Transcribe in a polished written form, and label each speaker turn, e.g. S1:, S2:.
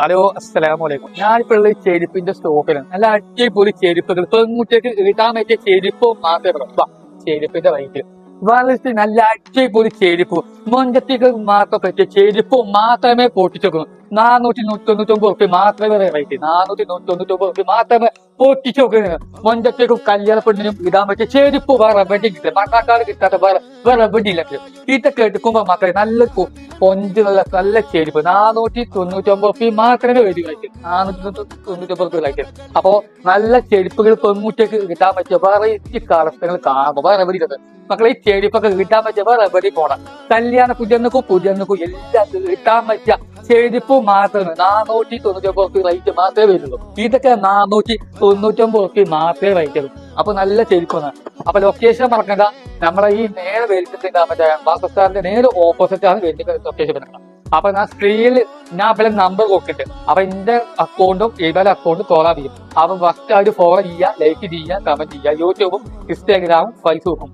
S1: Hello, അസ്സലാമലൈക്കും. ഞാനിപ്പോ ഉള്ള ചെരുപ്പിന്റെ സ്റ്റോക്കിലാണ്. നല്ല അടിപൊളി ചെരുപ്പുകൾ പെൺകുട്ടികൾക്ക് ഇടാൻ പറ്റിയ ചെരുപ്പ് മാത്രമേ ചെരുപ്പിന്റെ റേറ്റ് വളരെ നല്ല അടിപൊളി ചെരുപ്പ് മൊഞ്ചത്തിക്ക് മാത്രം പറ്റിയ ചെരുപ്പ് മാത്രമേ പൊട്ടിച്ചെടുക്കൂ. 499 മാത്രമേ റേറ്റ്. 499 മാത്രമേ പൊട്ടിച്ചു നോക്കുന്നത്. മൊഞ്ചത്തേക്കും കല്യാണ പെണ്ണിനും ഇടാൻ പറ്റിയ ചെരുപ്പ് വേറെ എവിടെ കിട്ടില്ല. മണ്ണാക്കാട് കിട്ടാത്ത വേറെ എവിടെ ഇല്ല. ഇതൊക്കെ എടുക്കുമ്പോ മക്കളെ നല്ല നല്ല ചെരുപ്പ് 499 മാത്രമേ വരുമായിട്ട്. 499 അപ്പോ നല്ല ചെരുപ്പുകൾ പെൺകുട്ടിക്ക് കിട്ടാൻ പറ്റിയ വെറൈറ്റി കളക്ഷനുകൾ കാണുമ്പോ വേറെ എവിടെ മക്കളെ ഈ ചെരുപ്പൊക്കെ കിട്ടാൻ പറ്റിയ വേറെ എവിടെ പോണം. കല്യാണ പുതിയന്നക്കും എല്ലാം കിട്ടാൻ പറ്റിയ ചെരുപ്പ് മാത്രമേ 499 റേറ്റ് മാത്രമേ വരുള്ളൂ. ഇതൊക്കെ 499 മാത്രമേ റേറ്റ് ഉള്ളൂ. അപ്പൊ നല്ല ചെരുപ്പാണ്. അപ്പൊ ലൊക്കേഷൻ മറക്കണ്ട. നമ്മളെ ഈ നേരെ വരുത്തിട്ട് മറ്റേ പാകിസ്ഥാന്റെ നേരെ ഓപ്പോസിറ്റ് ആണ് വരുന്ന ലൊക്കേഷൻ വരുന്നത്. അപ്പൊ ഞാൻ സ്ക്രീനിൽ ഞാൻ ഇവിടെ നമ്പർ കൊടുത്തിട്ടുണ്ട്. അപ്പൊ എന്റെ അക്കൗണ്ടും ഇവരുടെ അക്കൗണ്ടും ഫോളോ ചെയ്യും. അപ്പൊ ഫസ്റ്റ് ആയിട്ട് ഫോളോ ചെയ്യുക, ലൈക്ക് ചെയ്യുക, കമന്റ് ചെയ്യുക. യൂട്യൂബും ഇൻസ്റ്റാഗ്രാമും ഫേസ്ബുക്കും